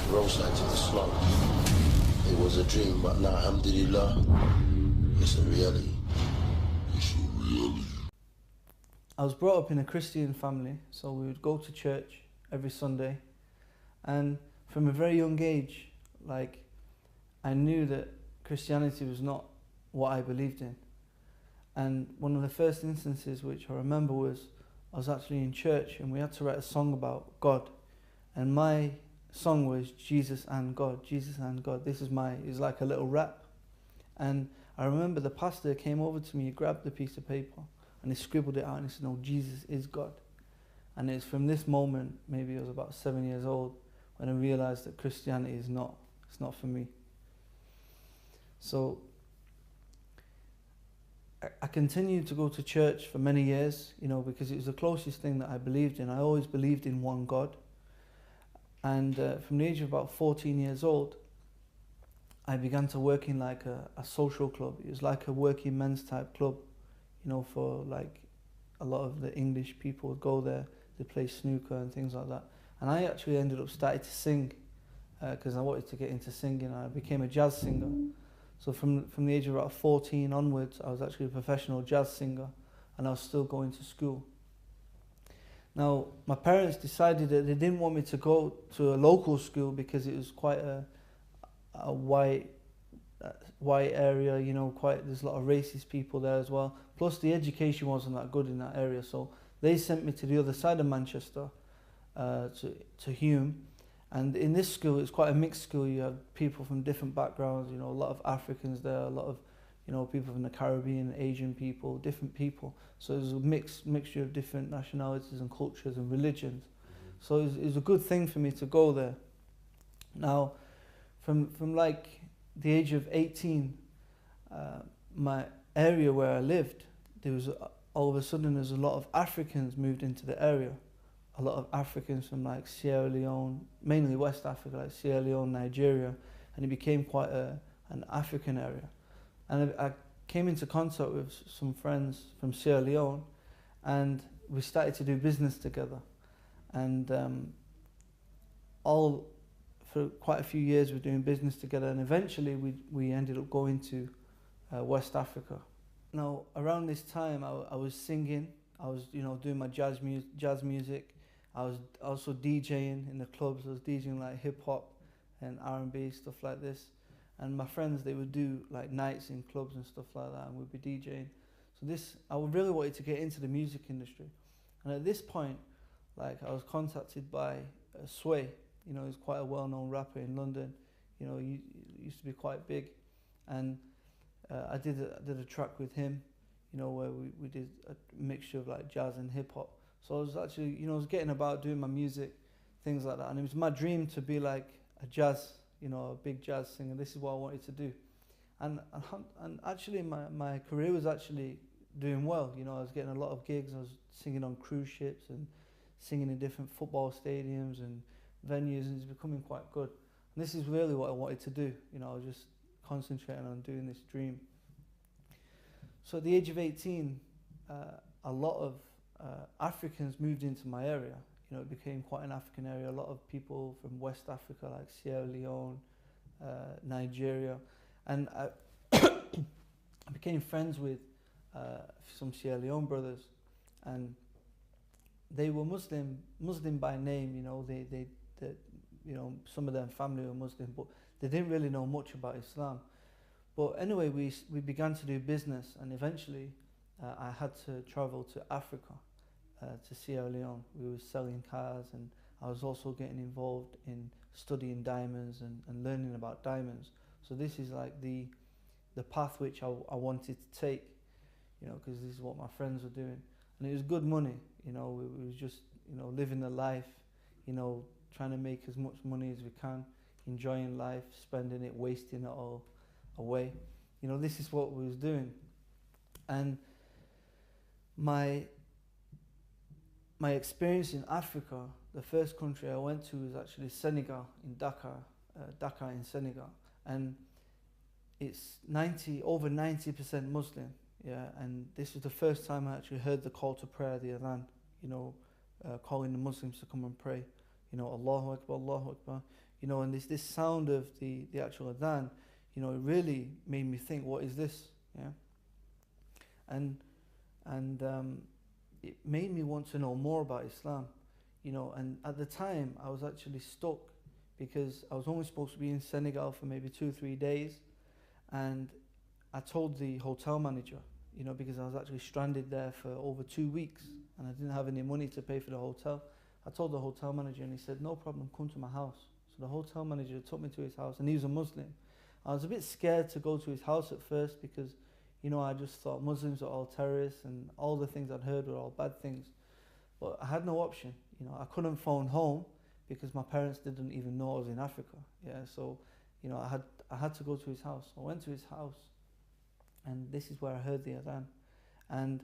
wrong side of the slum. It was a dream, but now, alhamdulillah, it's a reality. It's a reality. I was brought up in a Christian family, so we would go to church every Sunday, and from a very young age, like, I knew that Christianity was not what I believed in. And one of the first instances which I remember was I was actually in church and we had to write a song about God, and my song was Jesus and God, Jesus and God. It was like a little rap. And I remember the pastor came over to me, he grabbed the piece of paper and he scribbled it out and he said, "No, Jesus is God." And it's from this moment, maybe I was about 7 years old, when I realized that Christianity it's not for me. So I continued to go to church for many years, because it was the closest thing that I believed in. I always believed in one God. And from the age of about 14 years old, I began to work in like a social club. It was like a working men's type club, for like a lot of the English people would go there to play snooker and things like that. And I actually ended up starting to sing because I wanted to get into singing. I became a jazz singer. So from the age of about 14 onwards, I was actually a professional jazz singer, and I was still going to school. Now, my parents decided that they didn't want me to go to a local school because it was quite a white area, there's a lot of racist people there as well. Plus the education wasn't that good in that area, so they sent me to the other side of Manchester, to Hume. And in this school, it's quite a mixed school. You have people from different backgrounds, a lot of Africans there, a lot of, people from the Caribbean, Asian people, different people. So there's a mixture of different nationalities and cultures and religions. So it was a good thing for me to go there. Now, from like the age of 18, my area where I lived, all of a sudden there's a lot of Africans moved into the area. A lot of Africans from like Sierra Leone, mainly West Africa, like Sierra Leone, Nigeria, and it became quite an African area. And I came into contact with some friends from Sierra Leone, and we started to do business together. And for quite a few years we're doing business together, and eventually we ended up going to West Africa. Now, around this time I was singing, I was doing my jazz music. I was also DJing in the clubs. I was DJing like hip hop and R&B, stuff like this. And my friends, they would do like nights in clubs and stuff like that, and we'd be DJing. So I really wanted to get into the music industry. And at this point, like, I was contacted by Sway. He's quite a well-known rapper in London. He used to be quite big. And I did a track with him, where we did a mixture of like jazz and hip hop. So I was actually, I was getting about doing my music, things like that. And it was my dream to be like a jazz, a big jazz singer. This is what I wanted to do. And actually my career was actually doing well. I was getting a lot of gigs. I was singing on cruise ships and singing in different football stadiums and venues, and it's becoming quite good. And this is really what I wanted to do. I was just concentrating on doing this dream. So at the age of 18, a lot of Africans moved into my area. It became quite an African area. A lot of people from West Africa, like Sierra Leone, Nigeria. And I became friends with some Sierra Leone brothers, and they were Muslim by name. They some of their family were Muslim, but they didn't really know much about Islam. But anyway, we began to do business, and eventually I had to travel to Africa, to Sierra Leone. We were selling cars, and I was also getting involved in studying diamonds and learning about diamonds. So this is like the path which I wanted to take, because this is what my friends were doing. And it was good money, it was just, living the life, trying to make as much money as we can, enjoying life, spending it, wasting it all away. This is what we was doing. And my experience in Africa, the first country I went to was actually Senegal, in Dakar in Senegal. And it's over 90% Muslim, and this was the first time I actually heard the call to prayer, the adhan, calling the Muslims to come and pray Allahu Akbar, Allahu Akbar, and this sound of the actual adhan, it really made me think, what is this? Yeah. And it made me want to know more about Islam, and at the time I was actually stuck because I was only supposed to be in Senegal for maybe 2-3 days, and I told the hotel manager, because I was actually stranded there for over 2 weeks and I didn't have any money to pay for the hotel. I told the hotel manager and he said, no problem, come to my house. So the hotel manager took me to his house, and he was a Muslim. I was a bit scared to go to his house at first because, I just thought Muslims are all terrorists and all the things I'd heard were all bad things. But I had no option. I couldn't phone home because my parents didn't even know I was in Africa. Yeah, so, I had to go to his house. I went to his house, and this is where I heard the adhan. And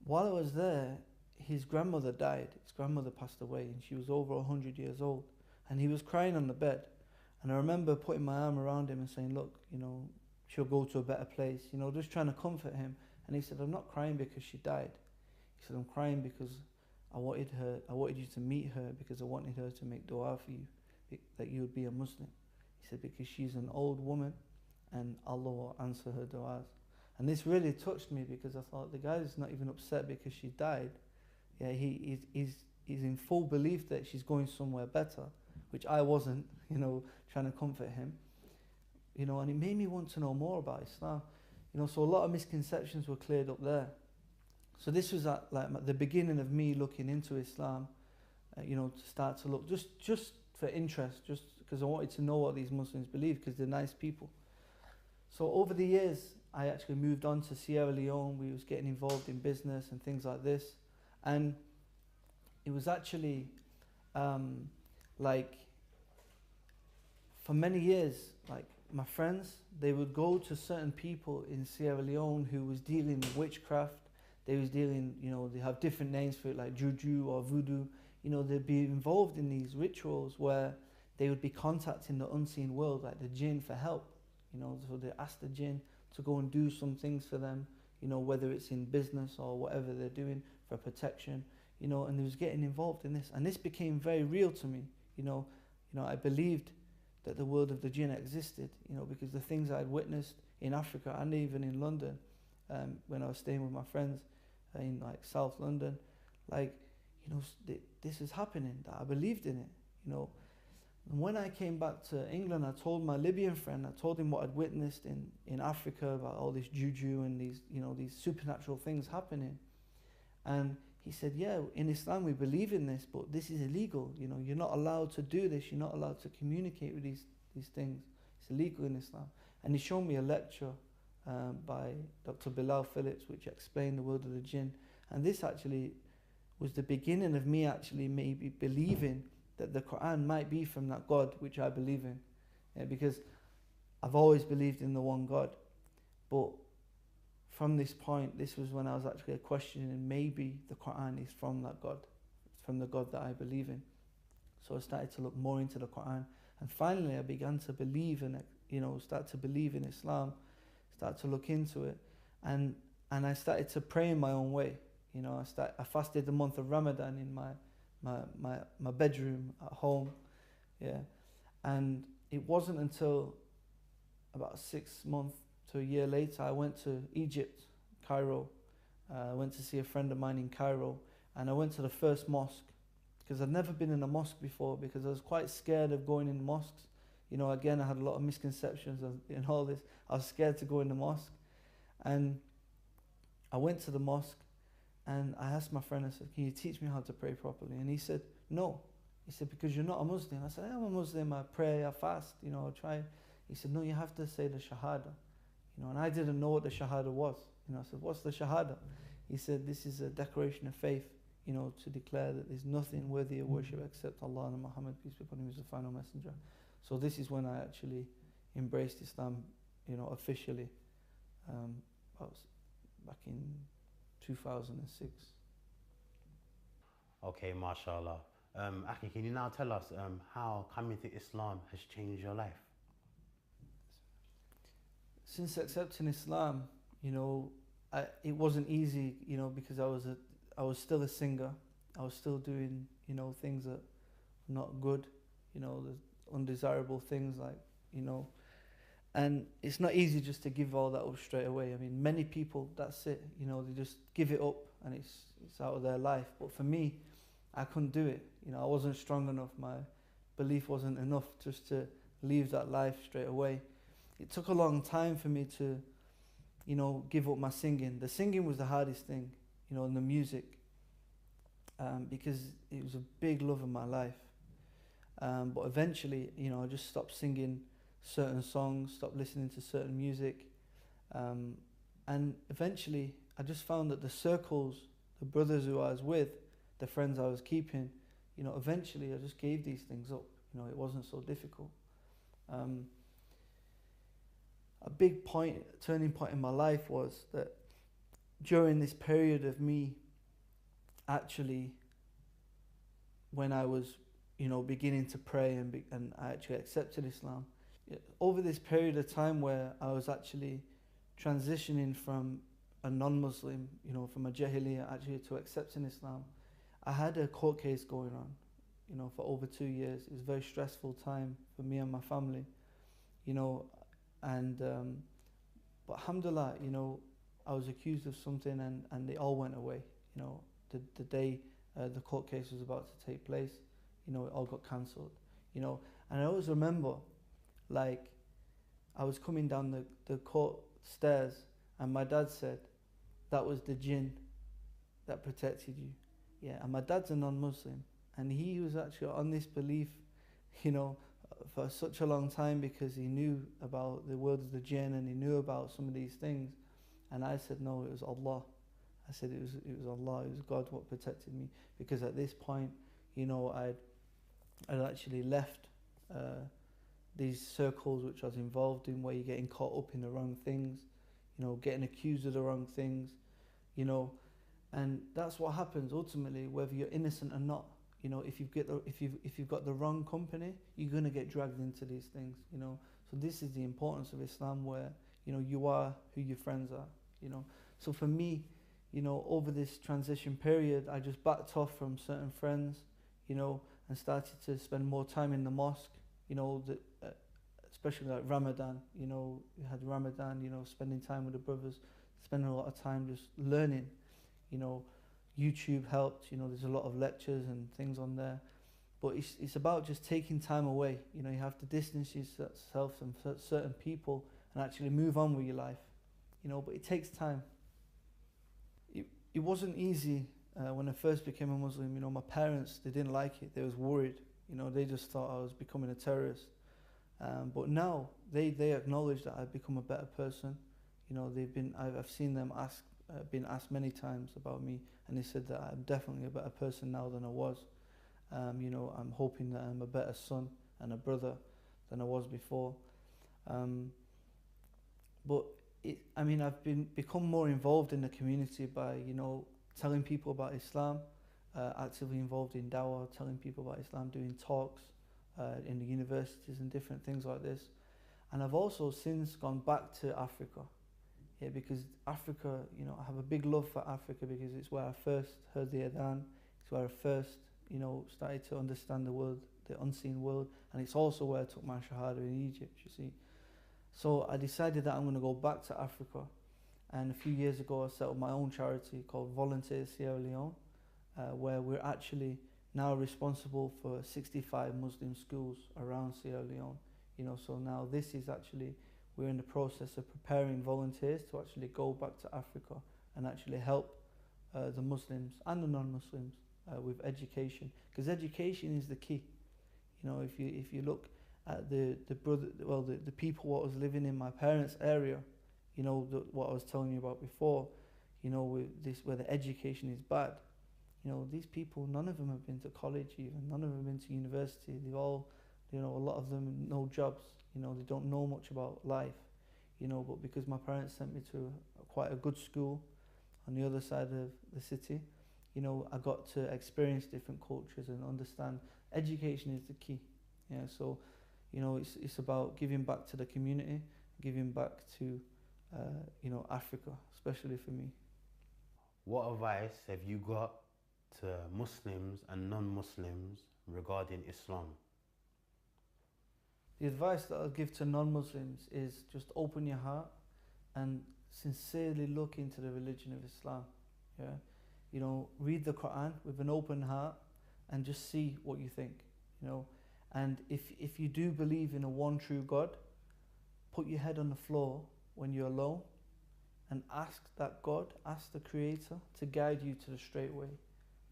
while I was there, his grandmother died. His grandmother passed away, and she was over 100 years old. And he was crying on the bed. And I remember putting my arm around him and saying, look, she'll go to a better place, just trying to comfort him. And he said, I'm not crying because she died. He said, I'm crying because I wanted you to meet her, because I wanted her to make dua for you, that you would be a Muslim. He said, because she's an old woman and Allah will answer her du'as. And this really touched me because I thought, the guy's not even upset because she died. Yeah, he's in full belief that she's going somewhere better, which I wasn't, trying to comfort him. And it made me want to know more about Islam. So a lot of misconceptions were cleared up there. So this was at the beginning of me looking into Islam, to start to look, just for interest, just because I wanted to know what these Muslims believe, because they're nice people. So over the years, I actually moved on to Sierra Leone. We was getting involved in business and things like this. And it was actually for many years, my friends, they would go to certain people in Sierra Leone who was dealing with witchcraft. They was dealing, they have different names for it, like juju or voodoo. They'd be involved in these rituals where they would be contacting the unseen world, like the jinn, for help. So they ask the jinn to go and do some things for them, whether it's in business or whatever they're doing for protection, and they was getting involved in this. And this became very real to me, I believed that the world of the jinn existed, because the things I'd witnessed in Africa and even in London, when I was staying with my friends in South London, this is happening, that I believed in it, And when I came back to England, I told my Libyan friend, I told him what I'd witnessed in Africa about all this juju and these, these supernatural things happening. And he said, yeah, in Islam we believe in this, but this is illegal. You're not allowed to do this. You're not allowed to communicate with these things. It's illegal in Islam. And he showed me a lecture by Dr. Bilal Phillips, which explained the world of the jinn. And this actually was the beginning of me actually maybe believing that the Quran might be from that God which I believe in. Yeah, because I've always believed in the one God. But from this point, this was when I was actually questioning maybe the Quran is from that God, from the God that I believe in. So I started to look more into the Quran. And finally I began to believe in it, start to believe in Islam, start to look into it. And I started to pray in my own way. I fasted the month of Ramadan in my bedroom at home, yeah. And it wasn't until about 6 months to a year later I went to Egypt, Cairo. I went to see a friend of mine in Cairo, and I went to the first mosque because I'd never been in a mosque before, because I was quite scared of going in mosques. Again, I had a lot of misconceptions in all this. I was scared to go in the mosque, and I went to the mosque. And I asked my friend, I said, can you teach me how to pray properly? And he said, no. He said, because you're not a Muslim. I said, I am a Muslim, I pray, I fast, I try. He said, no, you have to say the Shahada. And I didn't know what the Shahada was. I said, what's the Shahada? He said, this is a declaration of faith, to declare that there's nothing worthy of worship except Allah and Muhammad, peace be upon him, is the final messenger. So this is when I actually embraced Islam, officially. I was back in 2006. Okay, mashallah. Aki, can you now tell us how coming to Islam has changed your life? Since accepting Islam, it wasn't easy, because I was still a singer. I was still doing, things that not good. You know, there's undesirable things like, you know, and it's not easy just to give all that up straight away. I mean, many people, that's it. You know, they just give it up and it's out of their life. But for me, I couldn't do it. You know, I wasn't strong enough. My belief wasn't enough just to leave that life straight away. It took a long time for me to, you know, give up my singing. The singing was the hardest thing, you know, and the music, because it was a big love of my life. But eventually, you know, I just stopped singing certain songs, stopped listening to certain music. And eventually, I just found that the circles, the brothers who I was with, the friends I was keeping, you know, eventually I just gave these things up. You know, it wasn't so difficult. A big turning point in my life was that during this period of me actually, when I was, you know, beginning to pray and I actually accepted Islam, over this period of time where I was actually transitioning from a non-Muslim, you know, from a Jahiliyyah actually to accepting Islam, I had a court case going on, you know, for over 2 years. It was a very stressful time for me and my family, you know, and but alhamdulillah, you know, I was accused of something and they all went away. You know, the day the court case was about to take place, you know, it all got cancelled, you know. And I always remember, like, I was coming down the court stairs and my dad said, that was the jinn that protected you. Yeah, and my dad's a non-Muslim and he was actually on this belief, you know, for such a long time because he knew about the world of the jinn and he knew about some of these things. And I said, no, it was Allah. I said it was Allah, it was God what protected me, because at this point, you know, I'd actually left these circles which I was involved in, where you're getting caught up in the wrong things, you know, getting accused of the wrong things, you know, and that's what happens ultimately, whether you're innocent or not. You know, if you've got the wrong company, you're gonna get dragged into these things, you know. So this is the importance of Islam, where, you know, you are who your friends are, you know. So for me, you know, over this transition period, I just backed off from certain friends, you know, and started to spend more time in the mosque, you know, especially like Ramadan, you know, we had Ramadan, you know, spending time with the brothers, spending a lot of time just learning, you know. YouTube helped, you know, there's a lot of lectures and things on there, but it's about just taking time away. You know, you have to distance yourself from certain people and actually move on with your life, you know, but it takes time. It wasn't easy when I first became a Muslim. You know, my parents, they didn't like it, they was worried, you know, they just thought I was becoming a terrorist. But now they acknowledge that I've become a better person. You know, I've seen them been asked many times about me, and they said that I'm definitely a better person now than I was. You know, I'm hoping that I'm a better son and a brother than I was before. But I've become more involved in the community by, you know, telling people about Islam, actively involved in dawah, telling people about Islam, doing talks in the universities and different things like this. And I've also since gone back to Africa. Yeah, because Africa, you know, I have a big love for Africa because it's where I first heard the adhan. It's where I first, you know, started to understand the world, the unseen world, and it's also where I took my shahada in Egypt, you see. So I decided that I'm going to go back to Africa, and a few years ago I set up my own charity called Volunteers Sierra Leone, where we're actually now responsible for 65 Muslim schools around Sierra Leone. You know, so now this is actually, we're in the process of preparing volunteers to actually go back to Africa and actually help the Muslims and the non-Muslims with education, because education is the key. You know, if you look at the people what was living in my parents' area, you know, what I was telling you about before, you know, where the education is bad. You know, these people, none of them have been to college even, none of them have been to university. They've all, you know, a lot of them no jobs. You know, they don't know much about life, you know, but because my parents sent me to quite a good school on the other side of the city, you know, I got to experience different cultures and understand education is the key. Yeah, so, you know, it's about giving back to the community, giving back to, you know, Africa, especially for me. What advice have you got to Muslims and non-Muslims regarding Islam? The advice that I'll give to non-Muslims is just open your heart and sincerely look into the religion of Islam. Yeah, you know, read the Quran with an open heart and just see what you think. You know, and if you do believe in a one true God, put your head on the floor when you're alone and ask that God, ask the Creator to guide you to the straight way.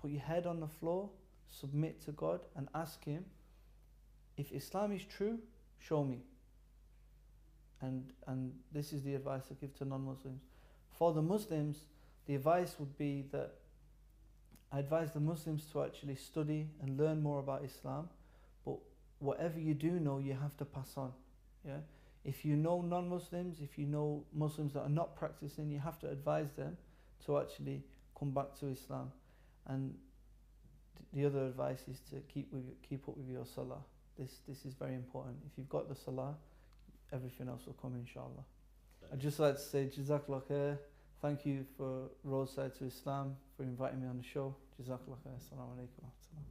Put your head on the floor, submit to God and ask Him, if Islam is true, show me. And this is the advice I give to non-Muslims. For the Muslims, the advice would be that I advise the Muslims to actually study and learn more about Islam, but whatever you do know, you have to pass on. Yeah? If you know non-Muslims, if you know Muslims that are not practicing, you have to advise them to actually come back to Islam. And the other advice is to keep up with your salah. This is very important. If you've got the salah, everything else will come, inshallah. I'd just like to say Jazakallah khair. Thank you for Roadside to Islam for inviting me on the show. Jazakallah khair. Assalamu alaikum.